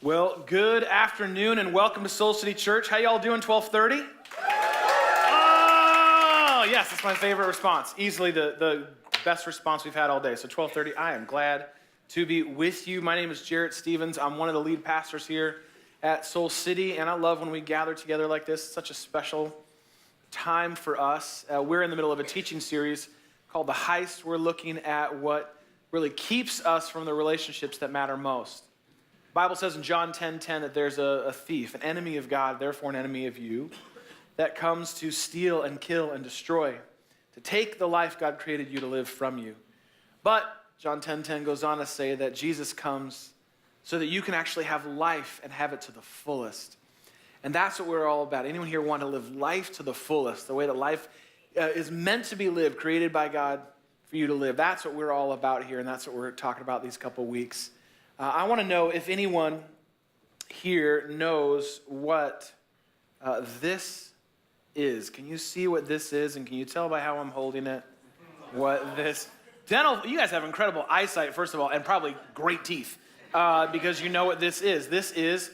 Well, good afternoon and welcome to Soul City Church. How y'all doing, 12:30? Oh, yes, that's my favorite response. Easily the best response we've had all day. So 12:30, I am glad to be with you. My name is Jarrett Stevens. I'm one of the lead pastors here at Soul City, and I love when we gather together like this. It's such a special time for us. We're in the middle of a teaching series called The Heist. We're looking at what really keeps us from the relationships that matter most. The Bible says in John 10:10 that there's a thief, an enemy of God, therefore an enemy of you, that comes to steal and kill and destroy, to take the life God created you to live from you. But John 10:10 goes on to say that Jesus comes so that you can actually have life and have it to the fullest. And that's what we're all about. Anyone here want to live life to the fullest, the way that life is meant to be lived, created by God for you to live? That's what we're all about here, and that's what we're talking about these couple weeks. I want to know if anyone here knows what this is. Can you see what this is? And can you tell by how I'm holding it what this... You guys have incredible eyesight, first of all, and probably great teeth because you know what this is. This is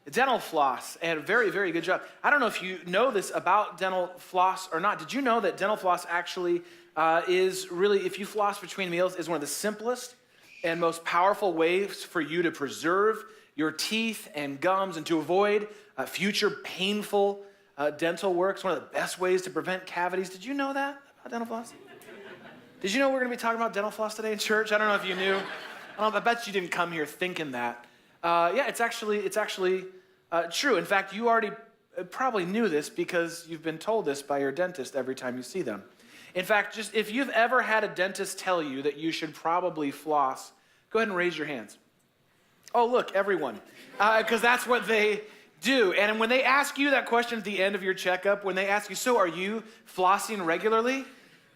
dental floss, and very, very good job. I don't know if you know this about dental floss or not. Did you know that dental floss actually is really, if you floss between meals, is one of the simplest and most powerful ways for you to preserve your teeth and gums and to avoid future painful dental work? It's one of the best ways to prevent cavities. Did you know that about dental floss? Did you know we're going to be talking about dental floss today in church? I don't know if you knew. I bet you didn't come here thinking that. Yeah, it's actually true. In fact, you already probably knew this because you've been told this by your dentist every time you see them. In fact, just if you've ever had a dentist tell you that you should probably floss, go ahead and raise your hands. Oh, look, everyone, because that's what they do. And when they ask you that question at the end of your checkup, when they ask you, so are you flossing regularly?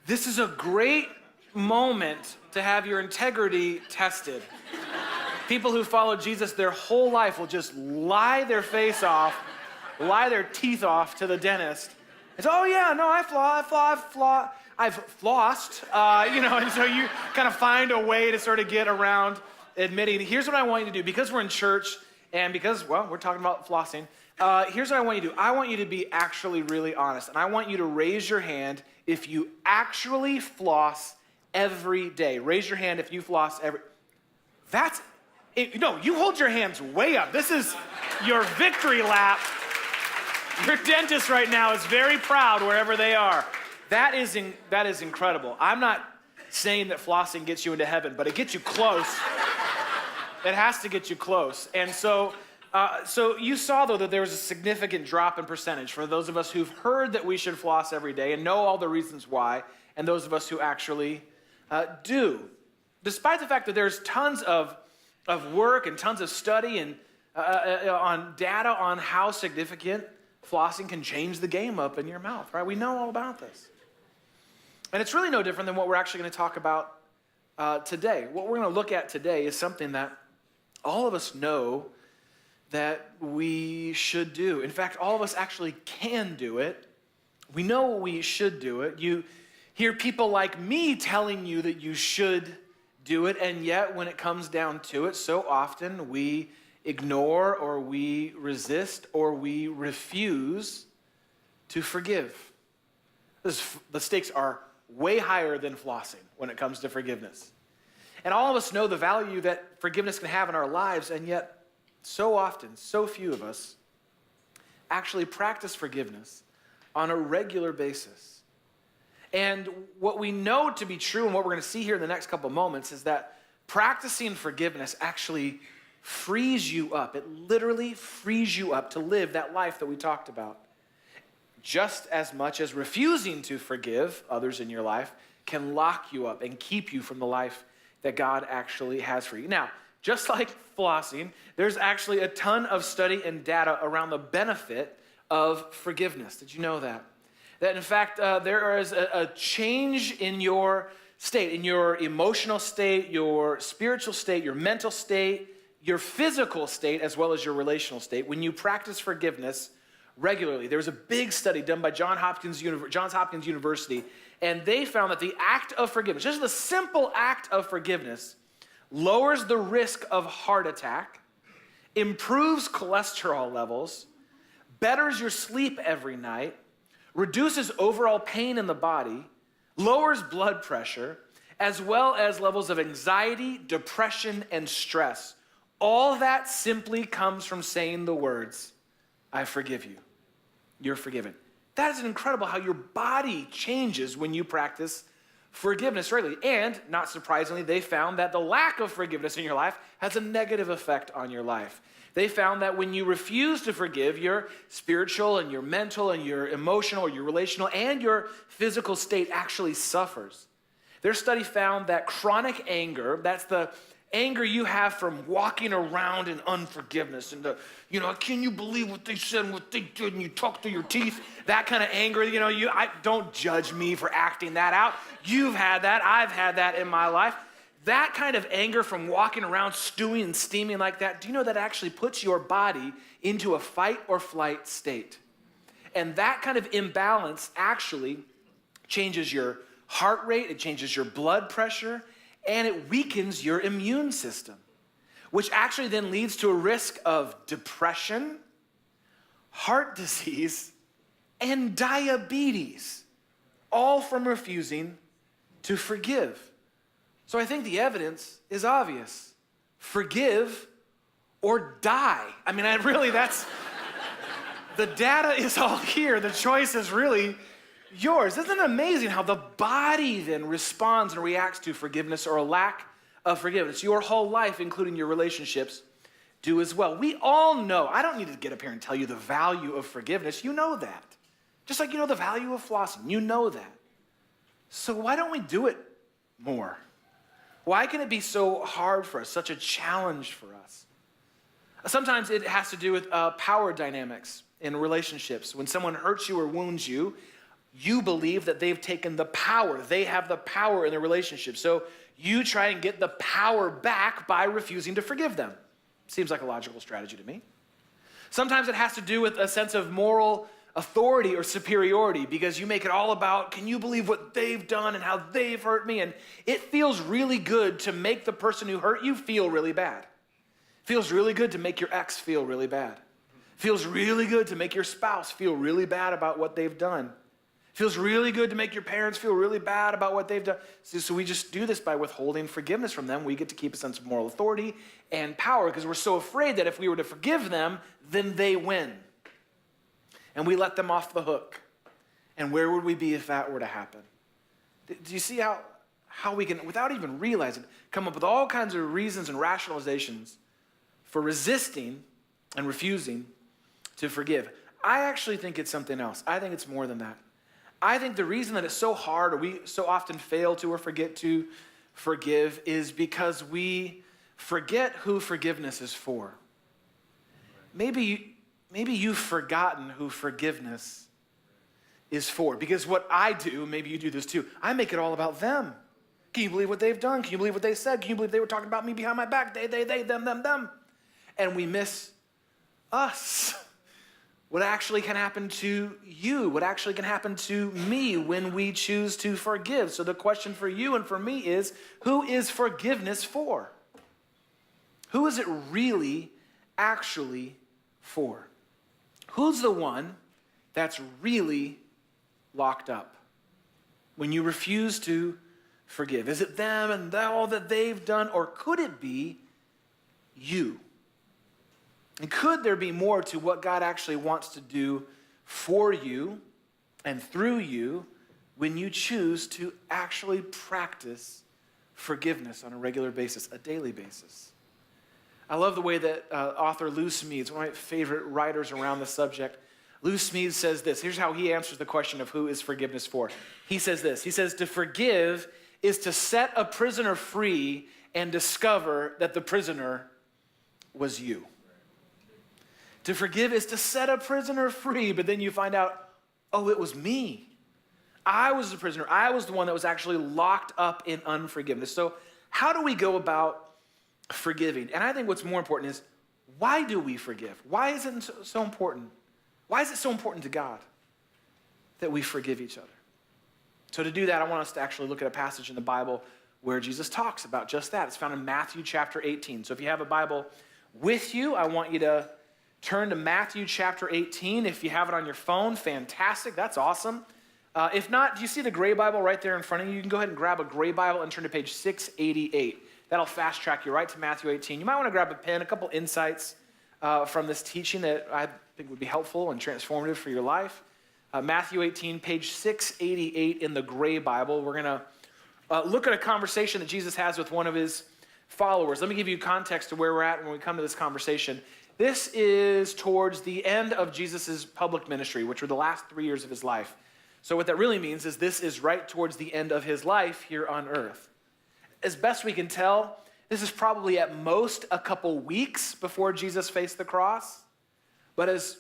This is a great moment to have your integrity tested. People who follow Jesus their whole life will just lie their face off, lie their teeth off to the dentist. And say, oh yeah, no, I've flossed, and so you kind of find a way to sort of get around admitting, here's what I want you to do. Because we're in church and because, well, we're talking about flossing, here's what I want you to do. I want you to be actually really honest, and I want you to raise your hand if you actually floss every day. Raise your hand if you floss you hold your hands way up. This is your victory lap. Your dentist right now is very proud wherever they are. That is incredible. I'm not saying that flossing gets you into heaven, but it gets you close. It has to get you close. And so you saw, though, that there was a significant drop in percentage for those of us who've heard that we should floss every day and know all the reasons why, and those of us who actually do. Despite the fact that there's tons of work and tons of study and on data on how significant flossing can change the game up in your mouth, right? We know all about this. And it's really no different than what we're actually going to talk about today. What we're going to look at today is something that all of us know that we should do. In fact, all of us actually can do it. We know we should do it. You hear people like me telling you that you should do it, and yet when it comes down to it, so often we ignore or we resist or we refuse to forgive. The stakes are way higher than flossing when it comes to forgiveness. And all of us know the value that forgiveness can have in our lives, and yet so often, so few of us actually practice forgiveness on a regular basis. And what we know to be true and what we're going to see here in the next couple of moments is that practicing forgiveness actually frees you up. It literally frees you up to live that life that we talked about. Just as much as refusing to forgive others in your life can lock you up and keep you from the life that God actually has for you. Now, just like flossing, there's actually a ton of study and data around the benefit of forgiveness. Did you know that? That in fact, there is a change in your state, in your emotional state, your spiritual state, your mental state, your physical state, as well as your relational state, when you practice forgiveness regularly. There was a big study done by Johns Hopkins University, and they found that the act of forgiveness, just the simple act of forgiveness, lowers the risk of heart attack improves cholesterol levels, betters your sleep every night, reduces overall pain in the body, lowers blood pressure, as well as levels of anxiety, depression, and stress. All that simply comes from saying the words, I forgive you. You're forgiven. That is incredible how your body changes when you practice forgiveness regularly. And, not surprisingly, they found that the lack of forgiveness in your life has a negative effect on your life. They found that when you refuse to forgive, your spiritual and your mental and your emotional or your relational and your physical state actually suffers. Their study found that chronic anger, that's the anger you have from walking around in unforgiveness and can you believe what they said and what they did, and you talk through your teeth, that kind of anger, don't judge me for acting that out. You've had that, I've had that in my life. That kind of anger from walking around stewing and steaming like that, do you know that actually puts your body into a fight or flight state? And that kind of imbalance actually changes your heart rate, it changes your blood pressure, and it weakens your immune system, which actually then leads to a risk of depression, heart disease, and diabetes, all from refusing to forgive. So I think the evidence is obvious. Forgive or die. That's, the data is all here. The choice is really yours. Isn't it amazing how the body then responds and reacts to forgiveness or a lack of forgiveness? Your whole life, including your relationships, do as well. We all know, I don't need to get up here and tell you the value of forgiveness. You know that. Just like you know the value of flossing. You know that. So why don't we do it more? Why can it be so hard for us, such a challenge for us? Sometimes it has to do with power dynamics in relationships. When someone hurts you or wounds you, you believe that they've taken the power. They have the power in the relationship. So you try and get the power back by refusing to forgive them. Seems like a logical strategy to me. Sometimes it has to do with a sense of moral authority or superiority because you make it all about, can you believe what they've done and how they've hurt me? And it feels really good to make the person who hurt you feel really bad. It feels really good to make your ex feel really bad. It feels really good to make your spouse feel really bad about what they've done. It feels really good to make your parents feel really bad about what they've done. So we just do this by withholding forgiveness from them. We get to keep a sense of moral authority and power because we're so afraid that if we were to forgive them, then they win. And we let them off the hook. And where would we be if that were to happen? Do you see how we can, without even realizing, come up with all kinds of reasons and rationalizations for resisting and refusing to forgive? I actually think it's something else. I think it's more than that. I think the reason that it's so hard or we so often fail to or forget to forgive is because we forget who forgiveness is for. Maybe you've forgotten who forgiveness is for. Because what I do, maybe you do this too, I make it all about them. Can you believe what they've done? Can you believe what they said? Can you believe they were talking about me behind my back? They, them. And we miss us. What actually can happen to you? What actually can happen to me when we choose to forgive? So the question for you and for me is, who is forgiveness for? Who is it really actually for? Who's the one that's really locked up when you refuse to forgive? Is it them and all that they've done, or could it be you? And could there be more to what God actually wants to do for you and through you when you choose to actually practice forgiveness on a regular basis, a daily basis? I love the way that author Lou Smeades, one of my favorite writers around the subject, Lou Smeades says this. Here's how he answers the question of who is forgiveness for. He says this. He says, to forgive is to set a prisoner free and discover that the prisoner was you. To forgive is to set a prisoner free, but then you find out, oh, it was me. I was the prisoner. I was the one that was actually locked up in unforgiveness. So how do we go about forgiving? And I think what's more important is, why do we forgive? Why is it so important? Why is it so important to God that we forgive each other? So to do that, I want us to actually look at a passage in the Bible where Jesus talks about just that. It's found in Matthew chapter 18. So if you have a Bible with you, I want you to turn to Matthew chapter 18. If you have it on your phone, fantastic. That's awesome. If not, do you see the gray Bible right there in front of you? You can go ahead and grab a gray Bible and turn to page 688. That'll fast track you right to Matthew 18. You might want to grab a pen, a couple insights from this teaching that I think would be helpful and transformative for your life. Matthew 18, page 688 in the gray Bible. We're going to look at a conversation that Jesus has with one of his followers. Let me give you context to where we're at when we come to this conversation. This is towards the end of Jesus' public ministry, which were the last 3 years of his life. So what that really means is this is right towards the end of his life here on earth. As best we can tell, this is probably at most a couple weeks before Jesus faced the cross, but as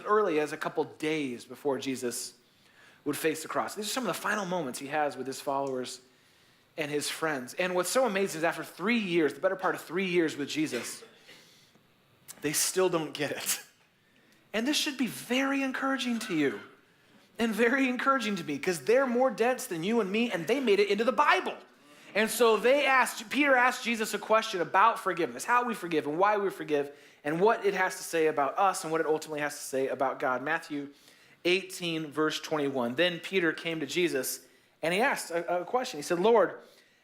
early as a couple days before Jesus would face the cross. These are some of the final moments he has with his followers and his friends. And what's so amazing is after 3 years, the better part of 3 years with Jesus, they still don't get it. And this should be very encouraging to you and very encouraging to me because they're more dense than you and me, and they made it into the Bible. And so Peter asked Jesus a question about forgiveness, how we forgive and why we forgive, and what it has to say about us and what it ultimately has to say about God. Matthew 18, verse 21. Then Peter came to Jesus and he asked a question. He said, Lord,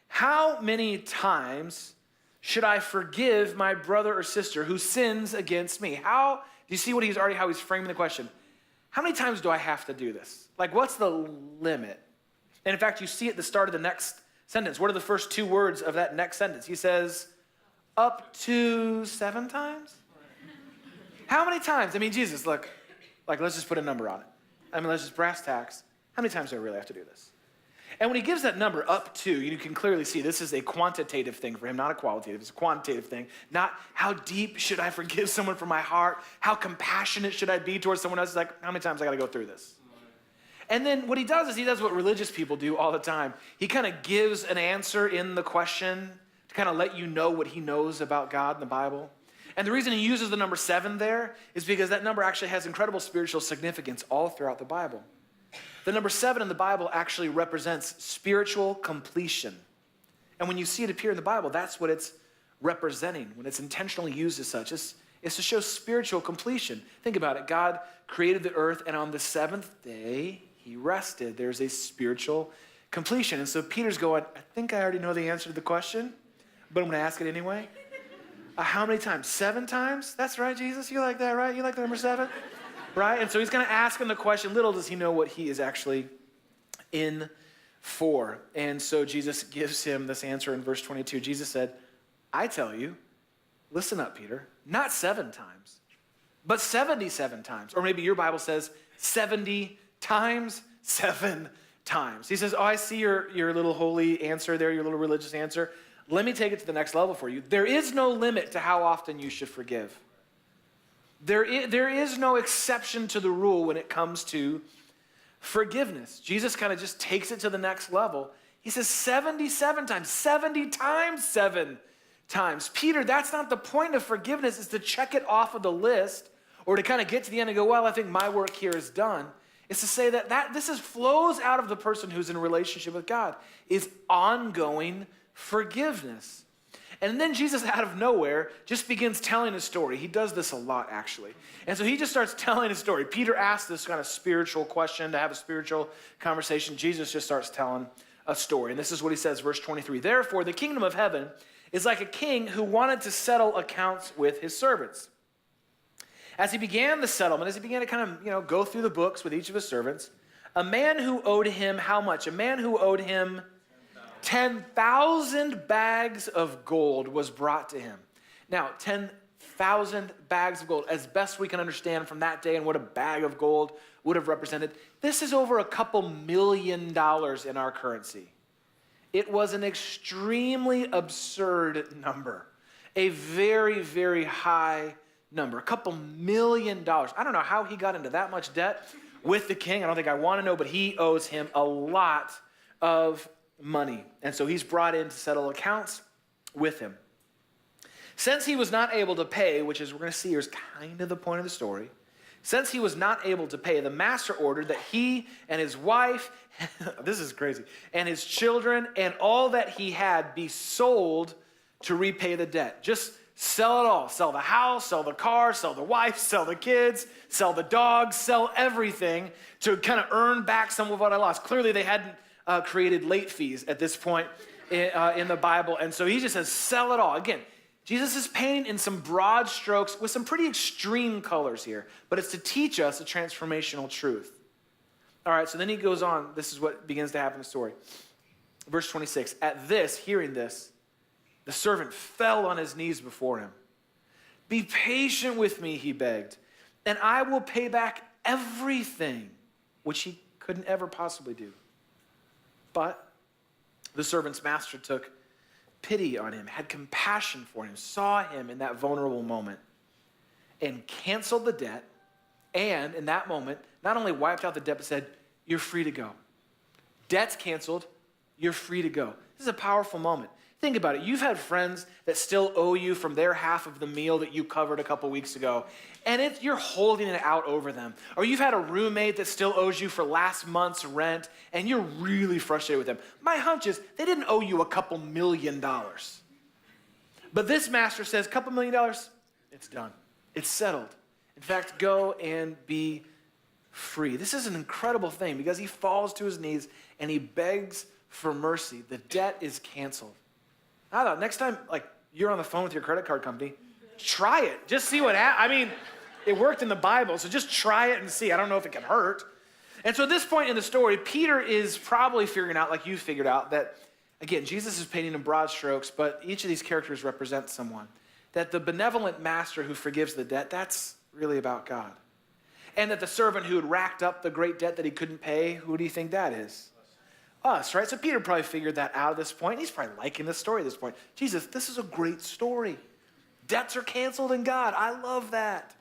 how many times should I forgive my brother or sister who sins against me? Do you see how he's framing the question? How many times do I have to do this? Like, what's the limit? And in fact, you see at the start of the next sentence. What are the first two words of that next sentence? He says, up to 7 times? How many times? I mean, Jesus, look, let's just put a number on it. I mean, let's just brass tacks. How many times do I really have to do this? And when he gives that number up to, you can clearly see this is a quantitative thing for him, not a qualitative. It's a quantitative thing. Not how deep should I forgive someone from my heart? How compassionate should I be towards someone else? It's like, how many times I got to go through this? And then what he does is he does what religious people do all the time. He kind of gives an answer in the question to kind of let you know what he knows about God in the Bible. And the reason he uses the number 7 there is because that number actually has incredible spiritual significance all throughout the Bible. The number 7 in the Bible actually represents spiritual completion. And when you see it appear in the Bible, that's what it's representing when it's intentionally used as such. It's to show spiritual completion. Think about it. God created the earth, and on the 7th day, he rested. There's a spiritual completion. And so Peter's going, I think I already know the answer to the question, but I'm going to ask it anyway. How many times? 7 times? That's right, Jesus. You like that, right? You like the number 7? Right? And so he's going to ask him the question. Little does he know what he is actually in for. And so Jesus gives him this answer in verse 22. Jesus said, I tell you, listen up, Peter, not 7 times, but 77 times. Or maybe your Bible says 70 times 7 times. He says, I see your little holy answer there, your little religious answer. Let me take it to the next level for you. There is no limit to how often you should forgive. There is no exception to the rule when it comes to forgiveness. Jesus kind of just takes it to the next level. He says 77 times, 70 times 7 times. Peter, that's not the point of forgiveness, is to check it off of the list or to kind of get to the end and go, well, I think my work here is done. It's to say that this flows out of the person who's in a relationship with God, is ongoing forgiveness. And then Jesus, out of nowhere, just begins telling a story. He does this a lot, actually. And so he just starts telling a story. Peter asks this kind of spiritual question to have a spiritual conversation. Jesus just starts telling a story. And this is what he says, verse 23. Therefore, the kingdom of heaven is like a king who wanted to settle accounts with his servants. As he began the settlement, as he began to kind of, go through the books with each of his servants, a man who owed him how much? A man who owed him 10,000 bags of gold was brought to him. Now, 10,000 bags of gold, as best we can understand from that day and what a bag of gold would have represented, this is over $2 million in our currency. It was an extremely absurd number, a very, very high number, $2 million. I don't know how he got into that much debt with the king. I don't think I want to know, but he owes him a lot of money. And so he's brought in to settle accounts with him. Since he was not able to pay, which is we're going to see here is kind of the point of the story, since he was not able to pay, the master ordered that he and his wife, this is crazy, and his children and all that he had be sold to repay the debt. Just Sell it all. Sell the house, sell the car, sell the wife, sell the kids, sell the dogs, sell everything to kind of earn back some of what I lost. Clearly, they hadn't created late fees at this point in the Bible. And so he just says, sell it all. Again, Jesus is painting in some broad strokes with some pretty extreme colors here, but it's to teach us a transformational truth. All right, so then he goes on. This is what begins to happen in the story. Verse 26, at this, hearing this, the servant fell on his knees before him. Be patient with me, he begged, and I will pay back everything, which he couldn't ever possibly do. But the servant's master took pity on him, had compassion for him, saw him in that vulnerable moment, and canceled the debt, and in that moment, not only wiped out the debt, but said, you're free to go. Debt's canceled, you're free to go. This is a powerful moment. Think about it. You've had friends that still owe you from their half of the meal that you covered a couple weeks ago, and you're holding it out over them. Or you've had a roommate that still owes you for last month's rent, and you're really frustrated with them. My hunch is they didn't owe you a couple $1 million. But this master says, $2 million, it's done. It's settled. In fact, go and be free. This is an incredible thing because he falls to his knees and he begs for mercy. The debt is canceled. I thought next time, you're on the phone with your credit card company, try it. Just see what happens. I mean, it worked in the Bible, so just try it and see. I don't know if it can hurt. And so at this point in the story, Peter is probably figuring out, like you figured out, that, again, Jesus is painting in broad strokes, but each of these characters represents someone. That the benevolent master who forgives the debt, that's really about God. And that the servant who had racked up the great debt that he couldn't pay, who do you think that is? Us, right? So Peter probably figured that out at this point. He's probably liking this story at this point. Jesus, this is a great story. Debts are canceled in God. I love that.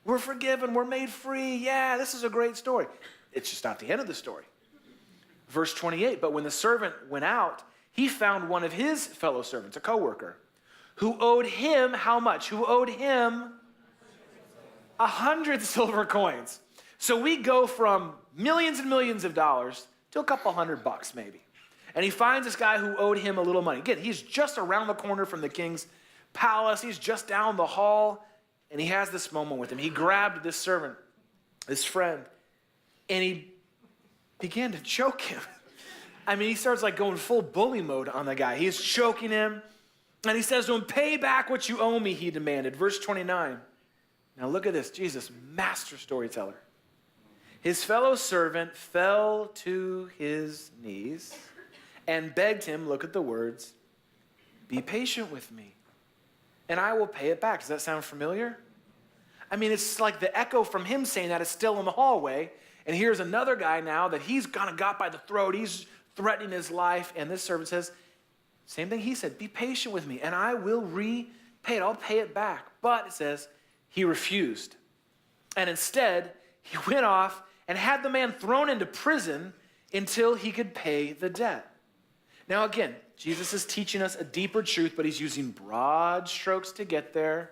We're forgiven. We're made free. Yeah, this is a great story. It's just not the end of the story. Verse 28, but when the servant went out, he found one of his fellow servants, a coworker, who owed him how much? Who owed him 100 silver coins. So we go from millions and millions of dollars to a couple $100 maybe. And he finds this guy who owed him a little money. Again, he's just around the corner from the king's palace. He's just down the hall. And he has this moment with him. He grabbed this servant, this friend, and he began to choke him. I mean, he starts going full bully mode on the guy. He's choking him. And he says to him, pay back what you owe me, he demanded. Verse 29. Now look at this. Jesus, master storyteller. His fellow servant fell to his knees and begged him, look at the words, be patient with me, and I will pay it back. Does that sound familiar? I mean, it's like the echo from him saying that is still in the hallway, and here's another guy now that he's kind of got by the throat. He's threatening his life, and this servant says, same thing he said, be patient with me, and I will repay it. I'll pay it back. But it says he refused, and instead he went off and had the man thrown into prison until he could pay the debt. Now again, Jesus is teaching us a deeper truth, but he's using broad strokes to get there,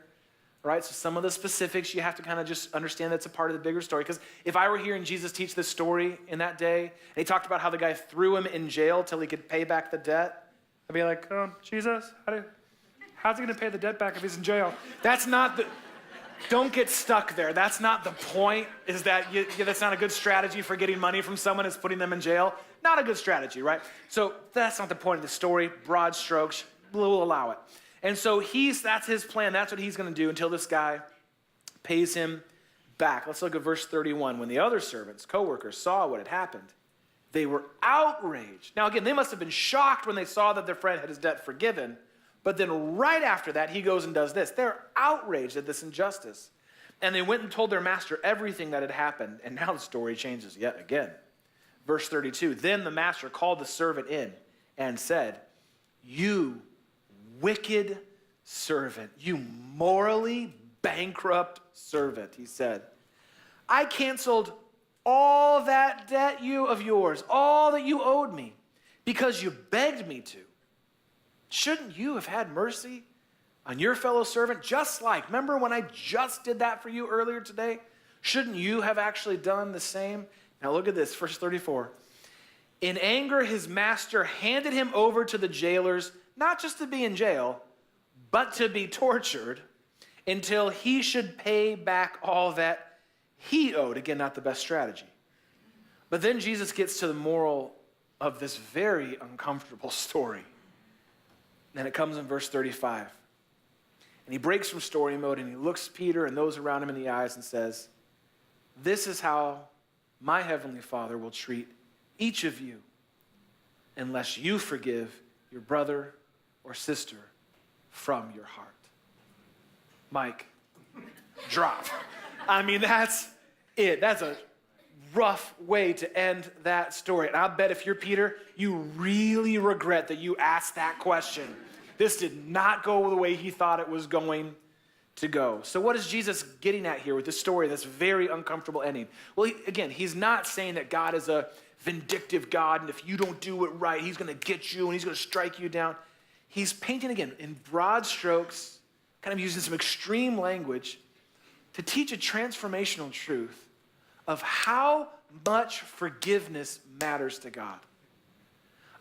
right? So some of the specifics you have to kind of just understand that's a part of the bigger story. Because if I were hearing Jesus teach this story in that day, and he talked about how the guy threw him in jail till he could pay back the debt, I'd be like, oh, Jesus, how's he going to pay the debt back if he's in jail? That's not the... Don't get stuck there. That's not the point, is that that's not a good strategy for getting money from someone is putting them in jail. Not a good strategy, right? So that's not the point of the story. Broad strokes, we'll allow it. And so that's his plan. That's what he's going to do until this guy pays him back. Let's look at verse 31. When the other servants, co-workers, saw what had happened, they were outraged. Now again, they must have been shocked when they saw that their friend had his debt forgiven. But then right after that, he goes and does this. They're outraged at this injustice. And they went and told their master everything that had happened. And now the story changes yet again. Verse 32, then the master called the servant in and said, you wicked servant, you morally bankrupt servant, he said. I canceled all that debt of yours, all that you owed me, because you begged me to. Shouldn't you have had mercy on your fellow servant, remember when I just did that for you earlier today? Shouldn't you have actually done the same? Now look at this, verse 34. In anger, his master handed him over to the jailers, not just to be in jail, but to be tortured until he should pay back all that he owed. Again, not the best strategy. But then Jesus gets to the moral of this very uncomfortable story. And it comes in verse 35. And he breaks from story mode and he looks Peter and those around him in the eyes and says, "This is how my heavenly Father will treat each of you unless you forgive your brother or sister from your heart." Mike, drop. I mean, that's it. That's a rough way to end that story. And I bet if you're Peter, you really regret that you asked that question. This did not go the way he thought it was going to go. So what is Jesus getting at here with this story, this very uncomfortable ending? Well, again, he's not saying that God is a vindictive God, and if you don't do it right, he's going to get you and he's going to strike you down. He's painting, again, in broad strokes, kind of using some extreme language to teach a transformational truth of how much forgiveness matters to God,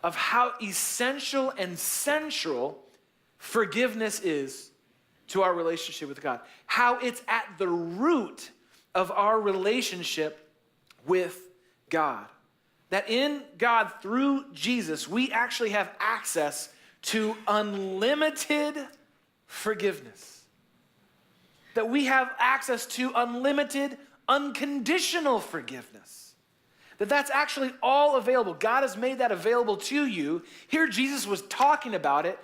of how essential and central forgiveness is to our relationship with God, how it's at the root of our relationship with God. That in God, through Jesus, we actually have access to unlimited forgiveness. That we have access to unlimited, unconditional forgiveness. That's actually all available. God has made that available to you. Here Jesus was talking about it.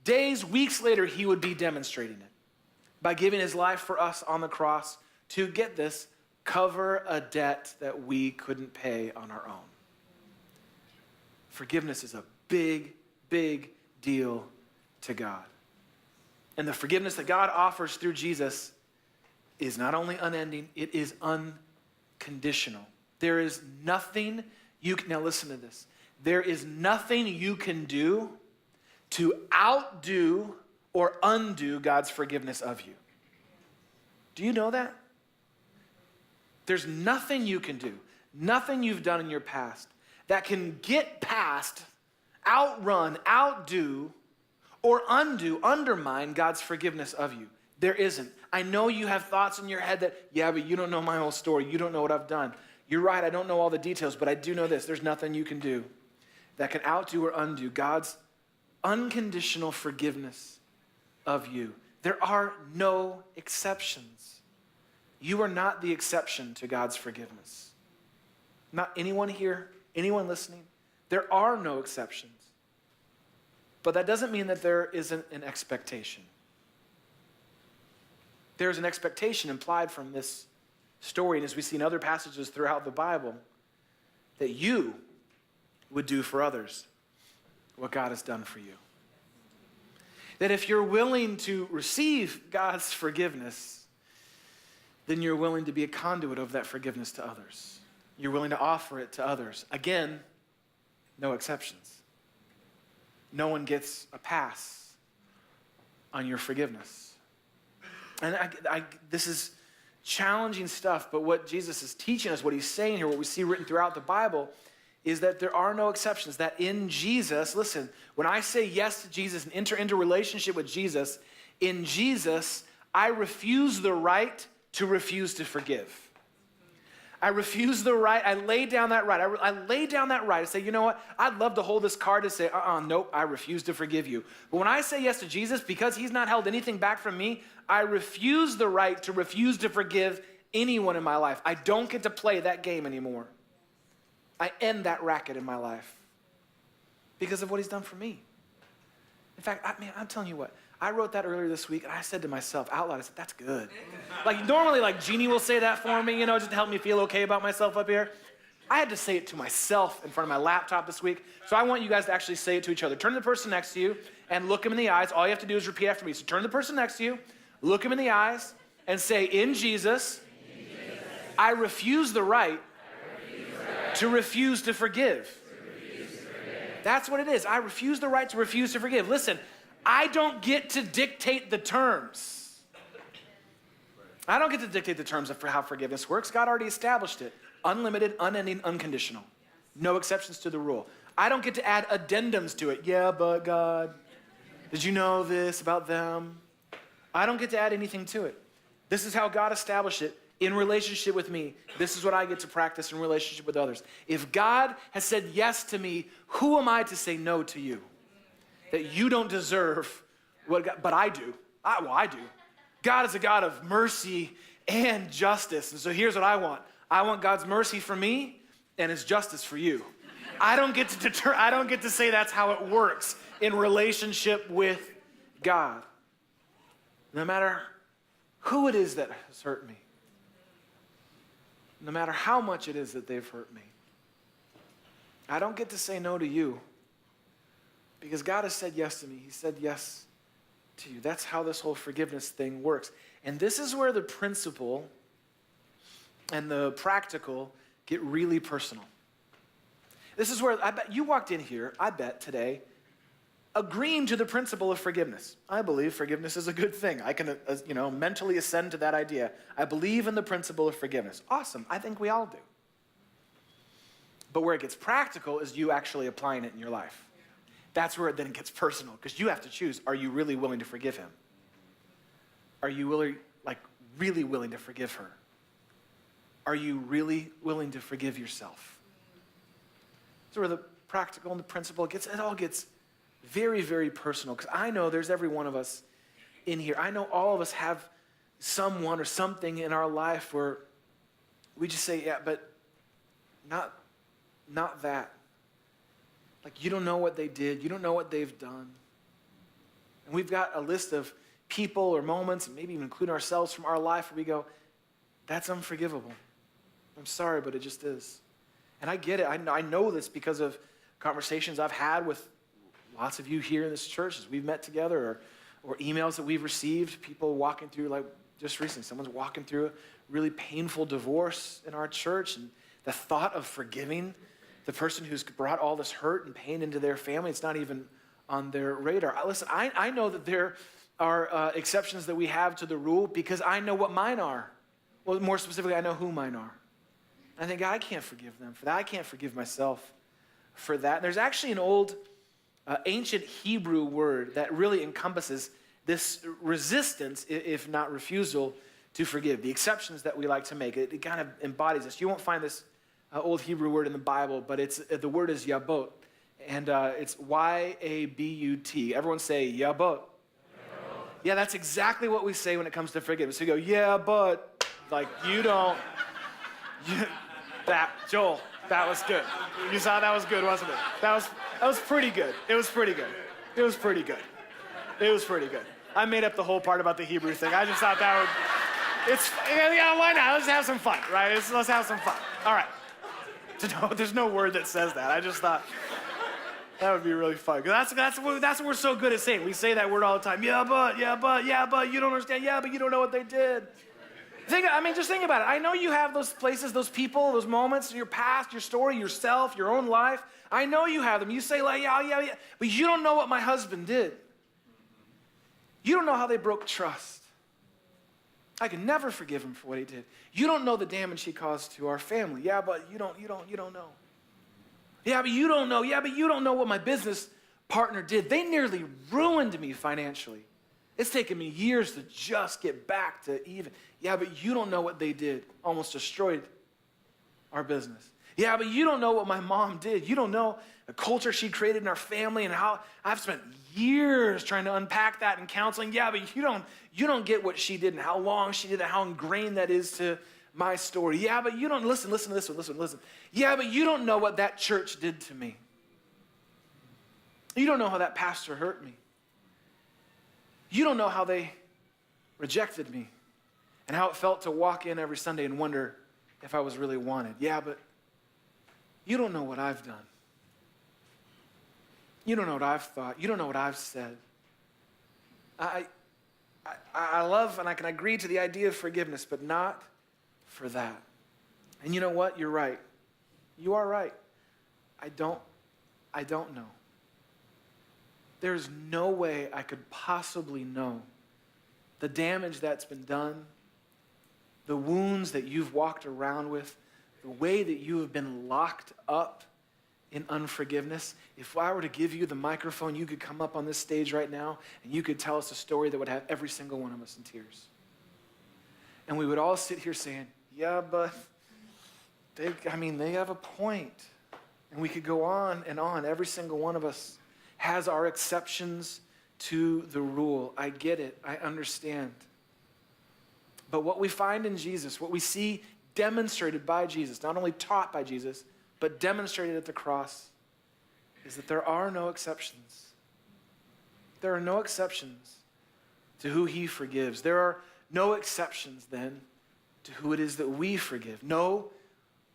Days, weeks later, he would be demonstrating it by giving his life for us on the cross to, get this, cover a debt that we couldn't pay on our own. Forgiveness is a big, big deal to God. And the forgiveness that God offers through Jesus is not only unending, it is unconditional. There is nothing now listen to this. There is nothing you can do to outdo or undo God's forgiveness of you. Do you know that? There's nothing you can do, nothing you've done in your past that can get past, outrun, outdo, or undo, undermine God's forgiveness of you. There isn't. I know you have thoughts in your head that, yeah, but you don't know my whole story. You don't know what I've done. You're right, I don't know all the details, but I do know this. There's nothing you can do that can outdo or undo God's unconditional forgiveness of you. There are no exceptions. You are not the exception to God's forgiveness. Not anyone here, anyone listening. There are no exceptions. But that doesn't mean that there isn't an expectation. There's an expectation implied from this story, and as we see in other passages throughout the Bible, that you would do for others what God has done for you. That if you're willing to receive God's forgiveness, then you're willing to be a conduit of that forgiveness to others. You're willing to offer it to others. Again, no exceptions. No one gets a pass on your forgiveness. And this is challenging stuff, but what Jesus is teaching us, what he's saying here, what we see written throughout the Bible, is that there are no exceptions. That in Jesus, listen, when I say yes to Jesus and enter into relationship with Jesus, in Jesus, I refuse the right to refuse to forgive. I refuse the right. I lay down that right. I lay down that right. I say, you know what? I'd love to hold this card to say, nope, I refuse to forgive you. But when I say yes to Jesus, because he's not held anything back from me, I refuse the right to refuse to forgive anyone in my life. I don't get to play that game anymore. I end that racket in my life because of what he's done for me. In fact, I'm telling you what, I wrote that earlier this week, and I said to myself out loud, I said, that's good. Like normally, Jeannie will say that for me, just to help me feel okay about myself up here. I had to say it to myself in front of my laptop this week, so I want you guys to actually say it to each other. Turn to the person next to you and look him in the eyes. All you have to do is repeat after me. So turn to the person next to you, look him in the eyes, and say, in Jesus, I refuse the right to refuse to forgive. That's what it is. I refuse the right to refuse to forgive. Listen, I don't get to dictate the terms. I don't get to dictate the terms of how forgiveness works. God already established it. Unlimited, unending, unconditional. No exceptions to the rule. I don't get to add addendums to it. Yeah, but God. Did you know this about them? I don't get to add anything to it. This is how God established it in relationship with me. This is what I get to practice in relationship with others. If God has said yes to me, who am I to say no to you? That you don't deserve what God, but I do. I do. God is a God of mercy and justice. And so here's what I want. I want God's mercy for me and his justice for you. I don't get to say that's how it works in relationship with God. No matter who it is that has hurt me, no matter how much it is that they've hurt me, I don't get to say no to you because God has said yes to me. He said yes to you. That's how this whole forgiveness thing works. And this is where the principle and the practical get really personal. This is where I bet you walked in here, I bet today, agreeing to the principle of forgiveness. I believe forgiveness is a good thing. I can, mentally ascend to that idea. I believe in the principle of forgiveness. Awesome. I think we all do. But where it gets practical is you actually applying it in your life. That's where it then gets personal, because you have to choose, are you really willing to forgive him? Are you really willing to forgive her? Are you really willing to forgive yourself? That's where the practical and the principle it all gets very, very personal, because I know there's every one of us in here. I know all of us have someone or something in our life where we just say, yeah, but not that. Like, you don't know what they did. You don't know what they've done. And we've got a list of people or moments, and maybe even including ourselves from our life, where we go, that's unforgivable. I'm sorry, but it just is. And I get it. I know this because of conversations I've had with lots of you here in this church as we've met together, or emails that we've received, people walking through, like just recently, someone's walking through a really painful divorce in our church, and the thought of forgiving the person who's brought all this hurt and pain into their family, it's not even on their radar. Listen, I know that there are exceptions that we have to the rule because I know what mine are. Well, more specifically, I know who mine are. I think I can't forgive them for that. I can't forgive myself for that. And there's actually an old ancient Hebrew word that really encompasses this resistance, if not refusal, to forgive. The exceptions that we like to make, it kind of embodies this. You won't find this old Hebrew word in the Bible, but the word is yabot, and it's Y-A-B-U-T. Everyone say yabot. Yeah, that's exactly what we say when it comes to forgiveness. We go, yeah, but, like, Joel, that was good. You saw that was good, wasn't it? That was pretty good. It was pretty good. It was pretty good. It was pretty good. I made up the whole part about the Hebrew thing. I just thought that why not? Let's have some fun, right? Let's have some fun. All right. There's no word that says that. I just thought that would be really fun. That's what we're so good at saying. We say that word all the time. Yeah, but, you don't understand. Yeah, but you don't know what they did. Just think about it. I know you have those places, those people, those moments, your past, your story, yourself, your own life. I know you have them. You say, like, yeah, but you don't know what my husband did. You don't know how they broke trust. I can never forgive him for what he did. You don't know the damage he caused to our family. Yeah, but you don't know. Yeah, but you don't know. Yeah, but you don't know what my business partner did. They nearly ruined me financially. It's taken me years to just get back to even. Yeah, but you don't know what they did. Almost destroyed our business. Yeah, but you don't know what my mom did. You don't know the culture she created in our family and how I've spent years trying to unpack that in counseling. Yeah, but you don't get what she did and how long she did it, how ingrained that is to my story. Yeah, but you don't, listen to this one, listen. Yeah, but you don't know what that church did to me. You don't know how that pastor hurt me. You don't know how they rejected me and how it felt to walk in every Sunday and wonder if I was really wanted. Yeah, but you don't know what I've done. You don't know what I've thought. You don't know what I've said. I love and I can agree to the idea of forgiveness, but not for that. And you know what? You're right. You are right. I don't know. There's no way I could possibly know the damage that's been done, the wounds that you've walked around with, the way that you have been locked up in unforgiveness, if I were to give you the microphone, you could come up on this stage right now and you could tell us a story that would have every single one of us in tears. And we would all sit here saying, yeah, but they have a point. And we could go on and on. Every single one of us has our exceptions to the rule. I get it. I understand. But what we find in Jesus, what we see demonstrated by Jesus, not only taught by Jesus, but demonstrated at the cross, is that there are no exceptions. There are no exceptions to who he forgives. There are no exceptions then to who it is that we forgive. No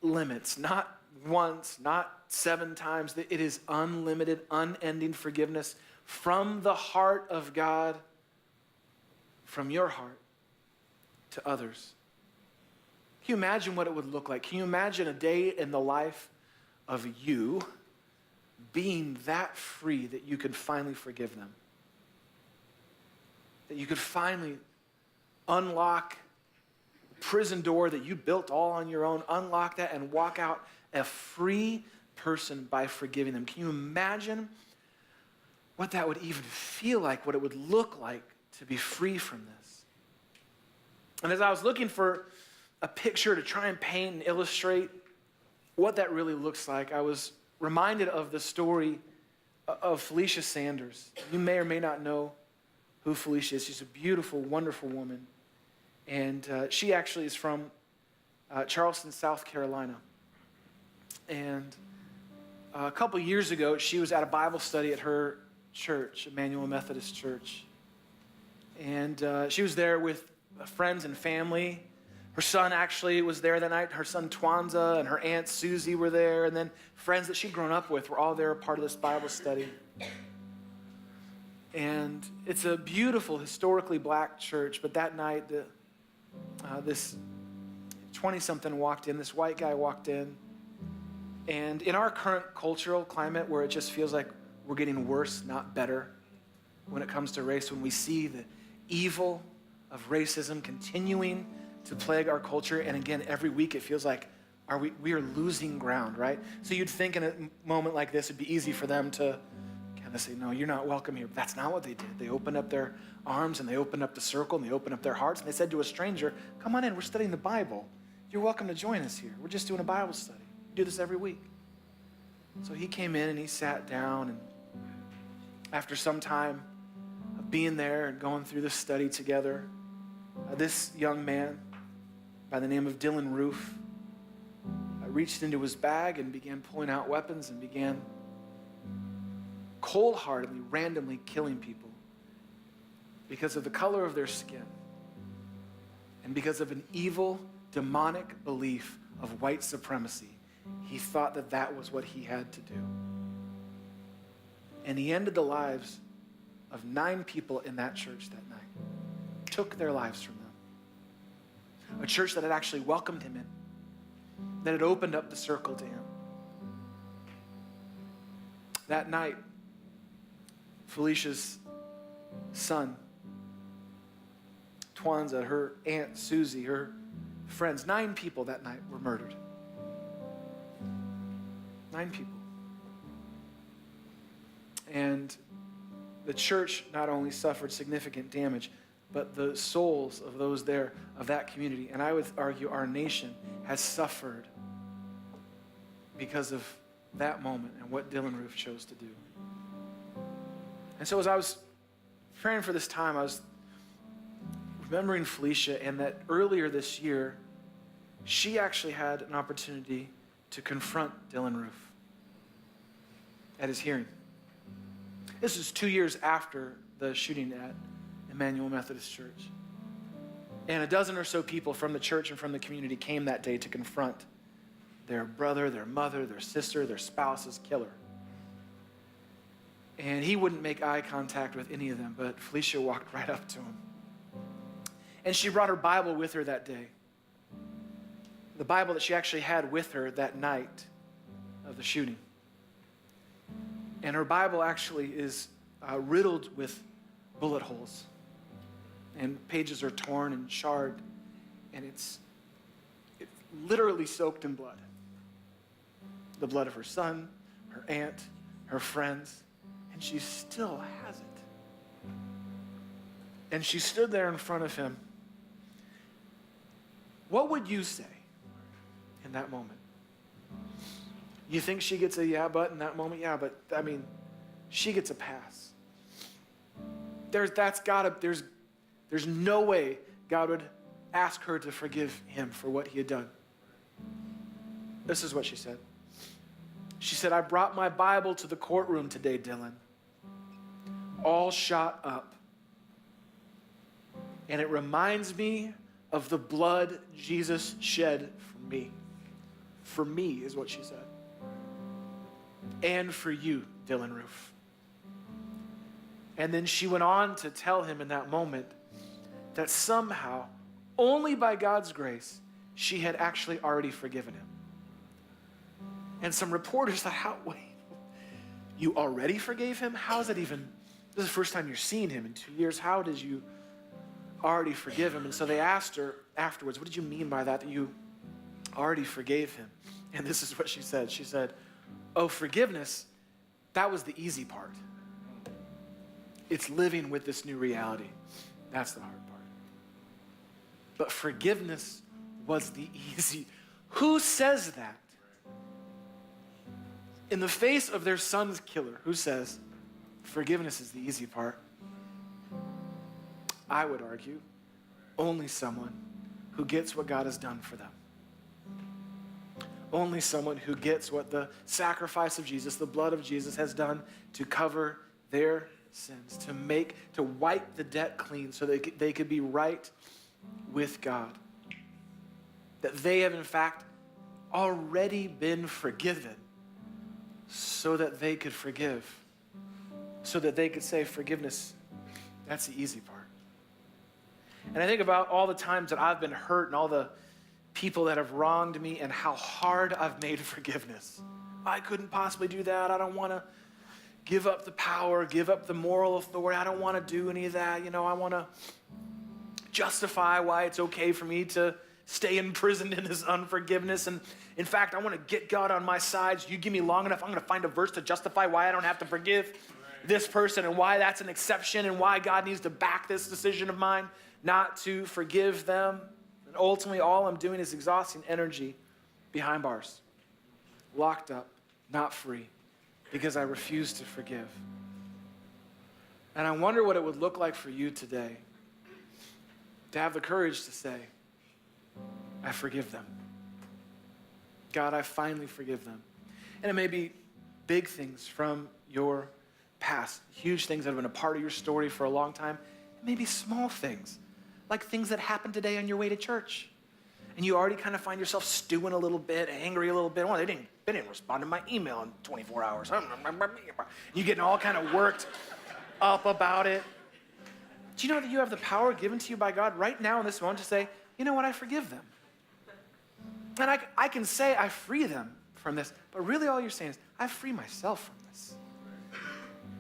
limits, not once, not 7 times. It is unlimited, unending forgiveness from the heart of God, from your heart to others. Can you imagine what it would look like? Can you imagine a day in the life of you being that free that you could finally forgive them? That you could finally unlock the prison door that you built all on your own, unlock that and walk out a free person by forgiving them. Can you imagine what that would even feel like, what it would look like to be free from this? And as I was looking for a picture to try and paint and illustrate what that really looks like, I was reminded of the story of Felicia Sanders. You may or may not know who Felicia is. She's a beautiful, wonderful woman. And she actually is from Charleston, South Carolina. And a couple years ago, she was at a Bible study at her church, Emmanuel Methodist Church. And she was there with friends and family. Her son actually was there that night. Her son Twanza and her aunt Susie were there. And then friends that she'd grown up with were all there, part of this Bible study. And it's a beautiful, historically black church. But that night, this 20-something walked in. This white guy walked in. And in our current cultural climate where it just feels like we're getting worse, not better, when it comes to race, when we see the evil of racism continuing to plague our culture, and again, every week it feels like we are losing ground, right? So you'd think in a moment like this, it'd be easy for them to kind of say, no, you're not welcome here. But that's not what they did. They opened up their arms, and they opened up the circle, and they opened up their hearts, and they said to a stranger, come on in, we're studying the Bible. You're welcome to join us here. We're just doing a Bible study. We do this every week. So he came in, and he sat down, and after some time of being there and going through this study together, this young man by the name of Dylan Roof reached into his bag and began pulling out weapons and began cold-heartedly, randomly killing people because of the color of their skin and because of an evil, demonic belief of white supremacy. He thought that that was what he had to do. And he ended the lives of 9 people in that church that night. Took their lives from them. A church that had actually welcomed him in, that had opened up the circle to him. That night, Felicia's son, Twanza, her aunt Susie, her friends, 9 people that night were murdered. 9 people. And the church not only suffered significant damage, but the souls of those there, of that community, and I would argue our nation, has suffered because of that moment and what Dylan Roof chose to do. And so as I was preparing for this time, I was remembering Felicia, and that earlier this year, she actually had an opportunity to confront Dylan Roof at his hearing. This was 2 years after the shooting at Emmanuel Methodist Church. And a dozen or so people from the church and from the community came that day to confront their brother, their mother, their sister, their spouse's killer. And he wouldn't make eye contact with any of them, but Felicia walked right up to him. And she brought her Bible with her that day. The Bible that she actually had with her that night of the shooting. And her Bible actually is riddled with bullet holes. And pages are torn and charred. And it's literally soaked in blood. The blood of her son, her aunt, her friends, and she still hasn't. And she stood there in front of him. What would you say in that moment? You think she gets a yeah, but in that moment? Yeah, but I mean, she gets a pass. There's no way God would ask her to forgive him for what he had done. This is what she said. She said, I brought my Bible to the courtroom today, Dylan, all shot up. And it reminds me of the blood Jesus shed for me. For me is what she said. And for you, Dylan Roof. And then she went on to tell him in that moment that somehow, only by God's grace, she had actually already forgiven him. And some reporters thought, wait, you already forgave him? How is that even, this is the first time you're seeing him in 2 years. How did you already forgive him? And so they asked her afterwards, what did you mean by that you already forgave him? And this is what she said. She said, oh, forgiveness, that was the easy part. It's living with this new reality. That's the hard part. But forgiveness was the easy. Who says that? In the face of their son's killer, who says forgiveness is the easy part? I would argue only someone who gets what God has done for them. Only someone who gets what the sacrifice of Jesus, the blood of Jesus has done to cover their sins, to wipe the debt clean so that they could be right with God. That they have in fact already been forgiven so that they could forgive. So that they could say forgiveness, that's the easy part. And I think about all the times that I've been hurt and all the people that have wronged me and how hard I've made forgiveness. I couldn't possibly do that. I don't want to give up the power, give up the moral authority. I don't want to do any of that. I want to justify why it's okay for me to stay imprisoned in this unforgiveness. And in fact, I want to get God on my side. So you give me long enough, I'm going to find a verse to justify why I don't have to forgive this person and why that's an exception and why God needs to back this decision of mine not to forgive them. And ultimately, all I'm doing is exhausting energy behind bars, locked up, not free, because I refuse to forgive. And I wonder what it would look like for you today to have the courage to say, I forgive them. God, I finally forgive them. And it may be big things from your past, huge things that have been a part of your story for a long time. It may be small things, like things that happened today on your way to church. And you already kind of find yourself stewing a little bit, angry a little bit. Well, they didn't respond to my email in 24 hours. You getting all kind of worked up about it. Do you know that you have the power given to you by God right now in this moment to say, you know what, I forgive them. And I can say I free them from this, but really all you're saying is, I free myself from this.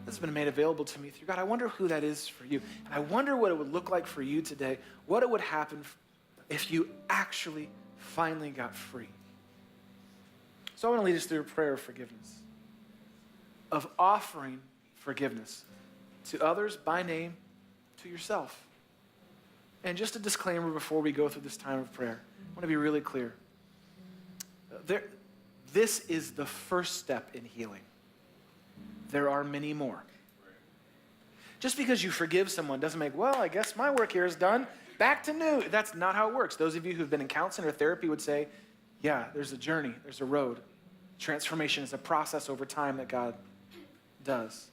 This has been made available to me through God. I wonder who that is for you. And I wonder what it would look like for you today, what it would happen if you actually finally got free. So I want to lead us through a prayer of forgiveness, of offering forgiveness to others by name, to yourself. And just a disclaimer before we go through this time of prayer. I want to be really clear. This is the first step in healing. There are many more. Just because you forgive someone doesn't make, well, I guess my work here is done. Back to new. That's not how it works. Those of you who've been in counseling or therapy would say, yeah, there's a journey, there's a road. Transformation is a process over time that God does.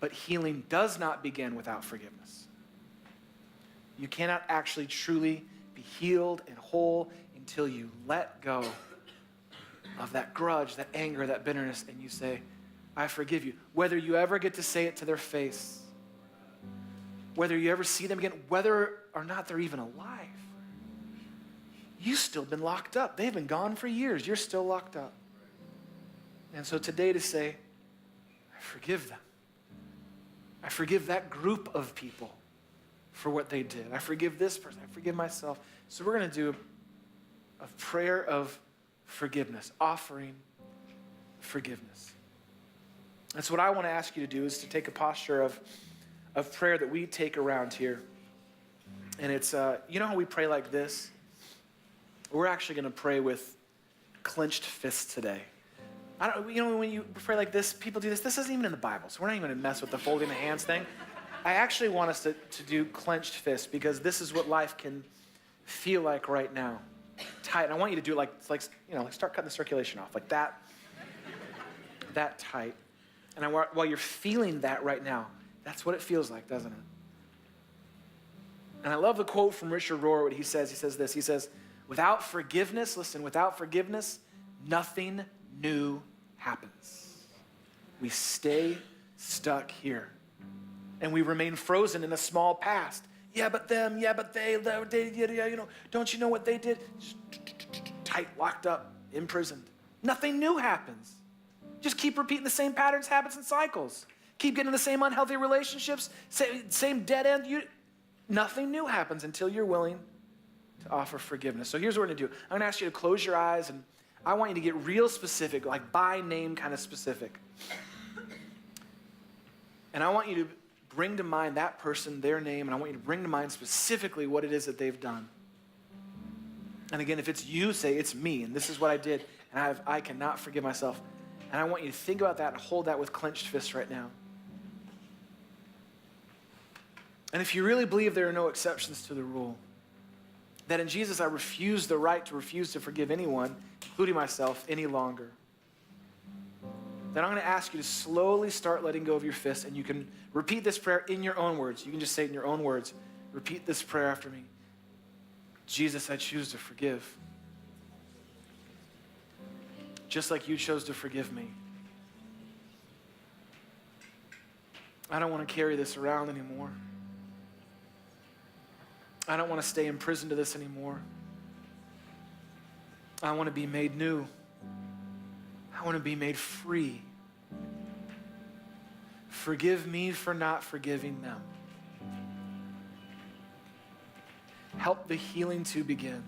But healing does not begin without forgiveness. You cannot actually truly be healed and whole until you let go of that grudge, that anger, that bitterness, and you say, I forgive you. Whether you ever get to say it to their face, whether you ever see them again, whether or not they're even alive, you've still been locked up. They've been gone for years. You're still locked up. And so today to say, I forgive them. I forgive that group of people for what they did. I forgive this person. I forgive myself. So we're going to do a prayer of forgiveness, offering forgiveness. That's what I want to ask you to do, is to take a posture of prayer that we take around here. And it's, you know how we pray like this? We're actually going to pray with clenched fists today. When you pray like this, people do this. This isn't even in the Bible, so we're not even going to mess with the folding the hands thing. I actually want us to do clenched fists, because this is what life can feel like right now. Tight. And I want you to do it like start cutting the circulation off, like that tight. And while you're feeling that right now, that's what it feels like, doesn't it? And I love the quote from Richard Rohr, what he says. He says this. He says, without forgiveness, nothing new happens. We stay stuck here. And we remain frozen in a small past. Yeah, but them, yeah, but they, don't you know what they did? Tight, locked up, imprisoned. Nothing new happens. Just keep repeating the same patterns, habits, and cycles. Keep getting the same unhealthy relationships, same dead end. Nothing new happens until you're willing to offer forgiveness. So here's what we're going to do. I'm going to ask you to close your eyes, and I want you to get real specific, like by name kind of specific. And I want you to bring to mind that person, their name, and I want you to bring to mind specifically what it is that they've done. And again, if it's you, say, it's me, and this is what I did, and I cannot forgive myself. And I want you to think about that and hold that with clenched fists right now. And if you really believe there are no exceptions to the rule, that in Jesus I refuse the right to refuse to forgive anyone, including myself, any longer, then I'm going to ask you to slowly start letting go of your fists, and you can repeat this prayer in your own words. You can just say it in your own words. Repeat this prayer after me. Jesus, I choose to forgive. Just like you chose to forgive me. I don't want to carry this around anymore. I don't want to stay imprisoned to this anymore. I want to be made new. I want to be made free. Forgive me for not forgiving them. Help the healing to begin.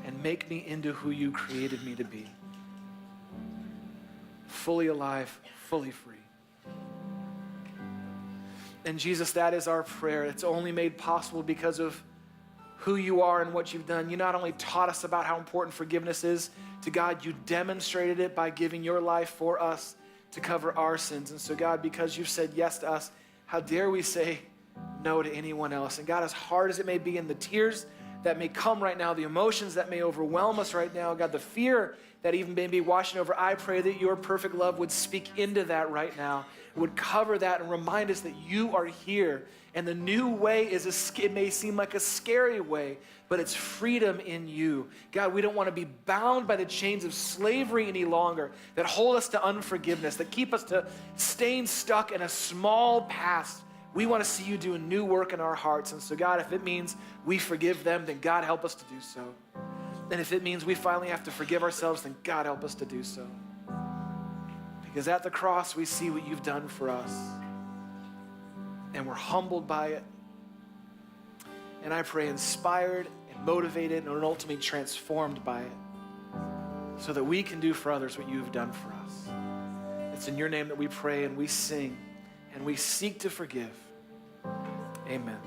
And make me into who you created me to be. Fully alive, fully free. And Jesus, that is our prayer. It's only made possible because of who you are and what you've done. You not only taught us about how important forgiveness is to God, you demonstrated it by giving your life for us to cover our sins. And so God, because you've said yes to us, how dare we say no to anyone else? And God, as hard as it may be, in the tears that may come right now, the emotions that may overwhelm us right now, God, the fear that even may be washing over, I pray that your perfect love would speak into that right now, would cover that and remind us that you are here. And the new way it may seem like a scary way, but it's freedom in you. God, we don't want to be bound by the chains of slavery any longer that hold us to unforgiveness, that keep us to staying stuck in a small past. We want to see you do a new work in our hearts. And so God, if it means we forgive them, then God, help us to do so. And if it means we finally have to forgive ourselves, then God, help us to do so. Because at the cross, we see what you've done for us. And we're humbled by it. And I pray inspired and motivated and ultimately transformed by it, so that we can do for others what you have done for us. It's in your name that we pray and we sing and we seek to forgive. Amen.